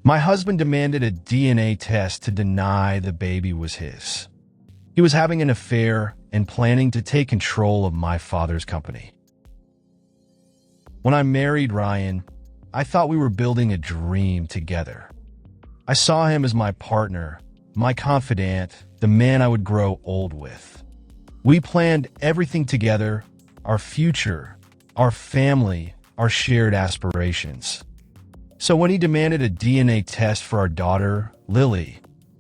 My husband demanded a DNA test to deny the baby was his. He was having an affair and planning to take control of my father's company. When I married Ryan, I thought we were building a dream together. I saw him as my partner, my confidant, the man I would grow old with. We planned everything together, our future, our family, our shared aspirations. So when he demanded a DNA test for our daughter, Lily,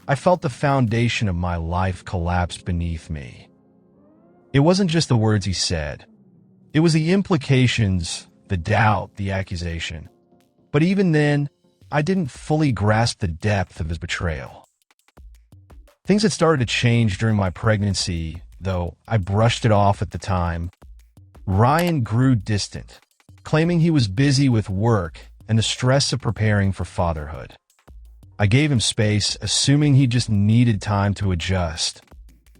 I felt the foundation of my life collapse beneath me. It wasn't just the words he said. It was the implications, the doubt, the accusation. But even then, I didn't fully grasp the depth of his betrayal. Things had started to change during my pregnancy, though I brushed it off at the time. Ryan grew distant, claiming he was busy with work and the stress of preparing for fatherhood. I gave him space, assuming he just needed time to adjust.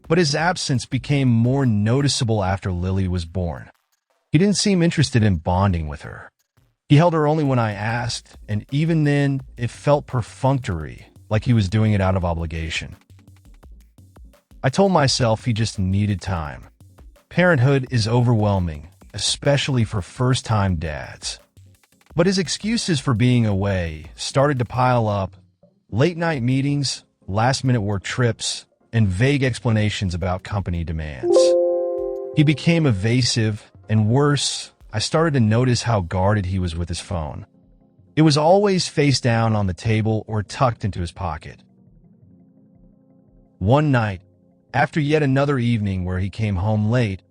But his absence became more noticeable after Lily was born. He didn't seem interested in bonding with her. He held her only when I asked, and even then, it felt perfunctory, like he was doing it out of obligation. I told myself he just needed time. Parenthood is overwhelming, especially for first-time dads. But his excuses for being away started to pile up: late-night meetings, last-minute work trips, and vague explanations about company demands. He became evasive, and worse, I started to notice how guarded he was with his phone. It was always face down on the table or tucked into his pocket. One night, after yet another evening where he came home late,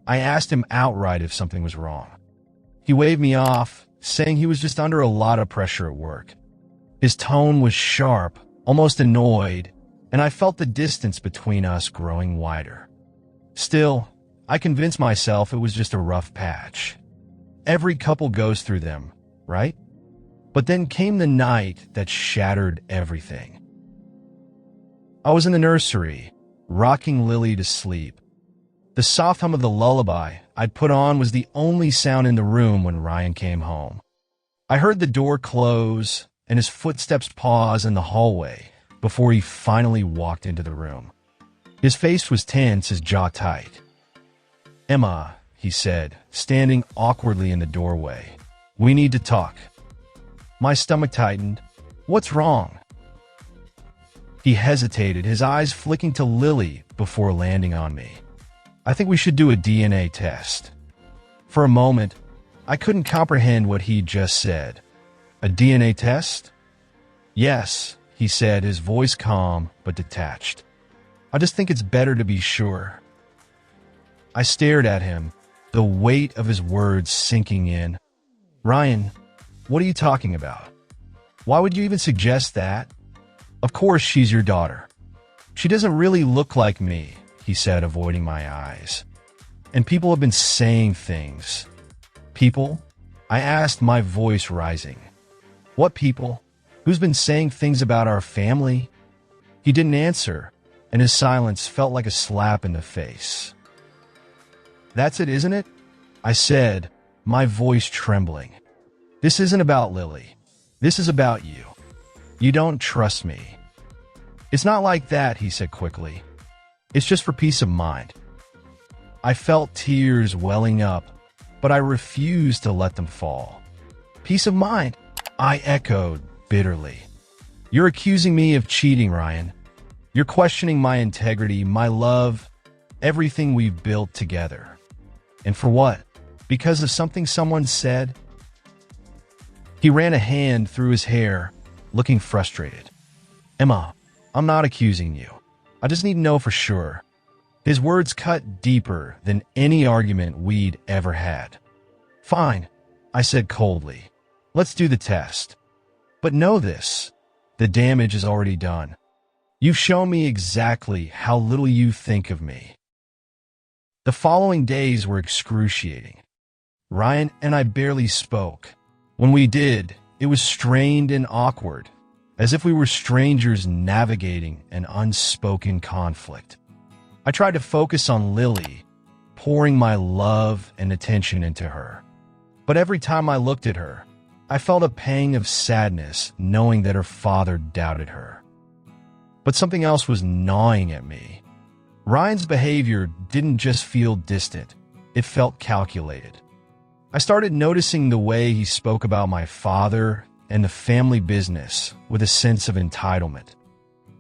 I asked him outright if something was wrong. He waved me off, saying he was just under a lot of pressure at work. His tone was sharp, almost annoyed, and I felt the distance between us growing wider. Still, I convinced myself it was just a rough patch. Every couple goes through them, right? But then came the night that shattered everything. I was in the nursery, rocking Lily to sleep. The soft hum of the lullaby I'd put on was the only sound in the room when Ryan came home. I heard the door close and his footsteps pause in the hallway before he finally walked into the room. His face was tense, his jaw tight. "Emma," he said, standing awkwardly in the doorway. "We need to talk." My stomach tightened. "What's wrong?" He hesitated, his eyes flicking to Lily before landing on me. "I think we should do a DNA test." For a moment, I couldn't comprehend what he just said. "A DNA test?" "Yes," he said, his voice calm but detached. "I just think it's better to be sure." I stared at him, the weight of his words sinking in. "Ryan, what are you talking about? Why would you even suggest that? Of course she's your daughter." "She doesn't really look like me," he said, avoiding my eyes. "And people have been saying things." "People?" I asked, my voice rising. "What people? Who's been saying things about our family?" He didn't answer, and his silence felt like a slap in the face. "That's it, isn't it?" I said, my voice trembling. "This isn't about Lily. This is about you. You don't trust me." "It's not like that," he said quickly. "It's just for peace of mind." I felt tears welling up, but I refused to let them fall. "Peace of mind?" I echoed bitterly. "You're accusing me of cheating, Ryan. You're questioning my integrity, my love, everything we've built together. And for what? Because of something someone said?" He ran a hand through his hair, looking frustrated. "Emma, I'm not accusing you. I just need to know for sure." His words cut deeper than any argument we'd ever had. "Fine," I said coldly. "Let's do the test. But know this, the damage is already done. You've shown me exactly how little you think of me." The following days were excruciating. Ryan and I barely spoke. When we did, it was strained and awkward, as if we were strangers navigating an unspoken conflict. I tried to focus on Lily, pouring my love and attention into her. But every time I looked at her, I felt a pang of sadness knowing that her father doubted her. But something else was gnawing at me. Ryan's behavior didn't just feel distant, it felt calculated. I started noticing the way he spoke about my father and the family business with a sense of entitlement.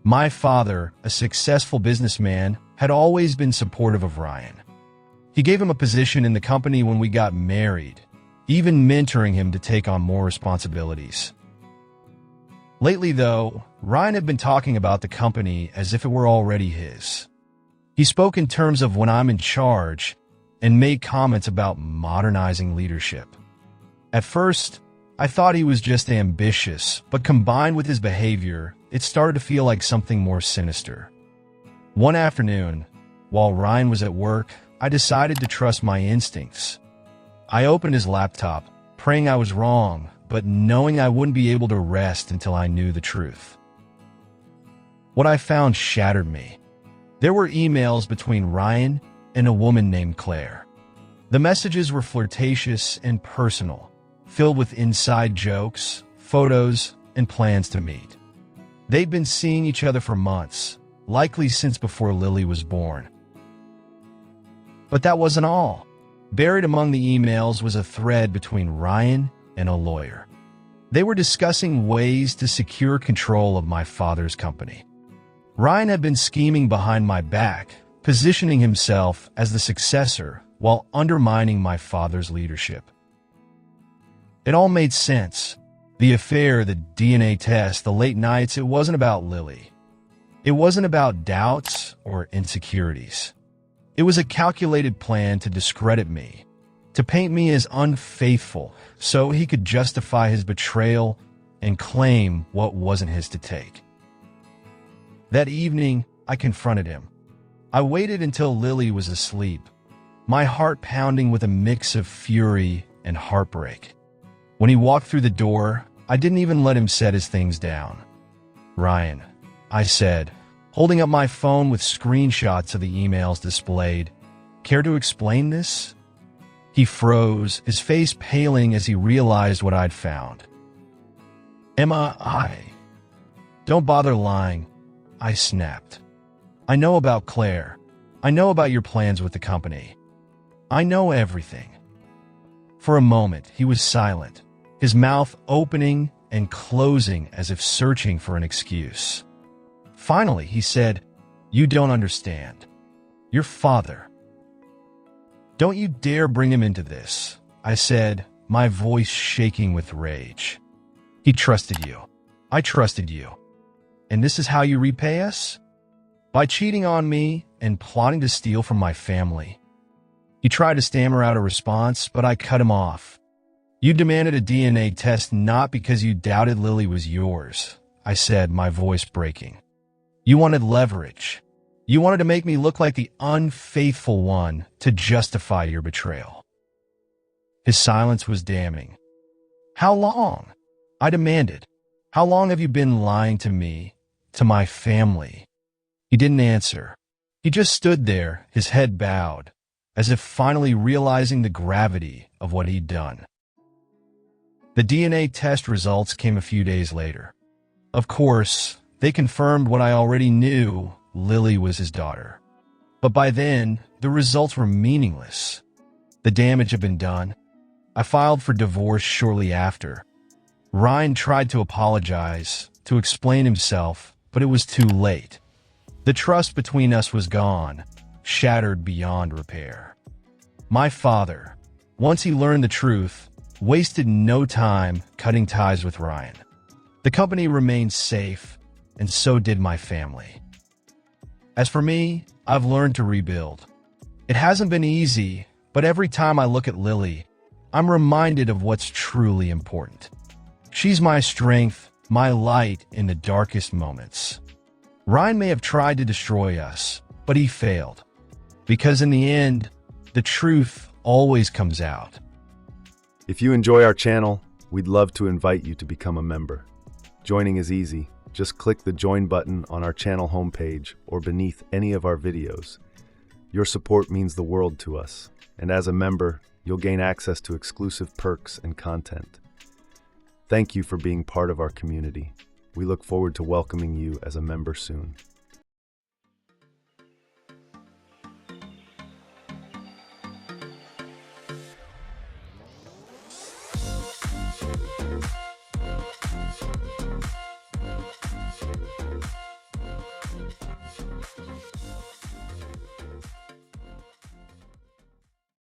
My father, a successful businessman, had always been supportive of Ryan. He gave him a position in the company when we got married, even mentoring him to take on more responsibilities. Lately, though, Ryan had been talking about the company as if it were already his. He spoke in terms of when I'm in charge and made comments about modernizing leadership. At first, I thought he was just ambitious, but combined with his behavior, it started to feel like something more sinister. One afternoon, while Ryan was at work, I decided to trust my instincts. I opened his laptop, praying I was wrong, but knowing I wouldn't be able to rest until I knew the truth. What I found shattered me. There were emails between Ryan and a woman named Claire. The messages were flirtatious and personal, filled with inside jokes, photos, and plans to meet. They'd been seeing each other for months, likely since before Lily was born. But that wasn't all. Buried among the emails was a thread between Ryan and a lawyer. They were discussing ways to secure control of my father's company. Ryan had been scheming behind my back, positioning himself as the successor while undermining my father's leadership. It all made sense. The affair, the DNA test, the late nights, it wasn't about Lily. It wasn't about doubts or insecurities. It was a calculated plan to discredit me, to paint me as unfaithful so he could justify his betrayal and claim what wasn't his to take. That evening, I confronted him. I waited until Lily was asleep, my heart pounding with a mix of fury and heartbreak. When he walked through the door, I didn't even let him set his things down. "Ryan," I said, holding up my phone with screenshots of the emails displayed. "Care to explain this?" He froze, his face paling as he realized what I'd found. "I? Don't bother lying," I snapped. "I know about Claire. I know about your plans with the company. I know everything." For a moment, he was silent, his mouth opening and closing as if searching for an excuse. Finally, he said, "You don't understand. Your father. Don't you dare bring him into this," I said, my voice shaking with rage. "He trusted you. I trusted you. And this is how you repay us? By cheating on me and plotting to steal from my family." He tried to stammer out a response, but I cut him off. "You demanded a DNA test not because you doubted Lily was yours," I said, my voice breaking. "You wanted leverage. You wanted to make me look like the unfaithful one to justify your betrayal." His silence was damning. "How long?" I demanded. "How long have you been lying to me, to my family?" He didn't answer. He just stood there, his head bowed, as if finally realizing the gravity of what he'd done. The DNA test results came a few days later. Of course, they confirmed what I already knew: Lily was his daughter. But by then, the results were meaningless. The damage had been done. I filed for divorce shortly after. Ryan tried to apologize, to explain himself, but it was too late. The trust between us was gone, shattered beyond repair. My father, once he learned the truth, wasted no time cutting ties with Ryan. The company remained safe, and so did my family. As for me, I've learned to rebuild. It hasn't been easy, but every time I look at Lily, I'm reminded of what's truly important. She's my strength, my light in the darkest moments. Ryan may have tried to destroy us, but he failed. Because in the end, the truth always comes out. If you enjoy our channel, we'd love to invite you to become a member. Joining is easy. Just click the join button on our channel homepage or beneath any of our videos. Your support means the world to us, and as a member, you'll gain access to exclusive perks and content. Thank you for being part of our community. We look forward to welcoming you as a member soon.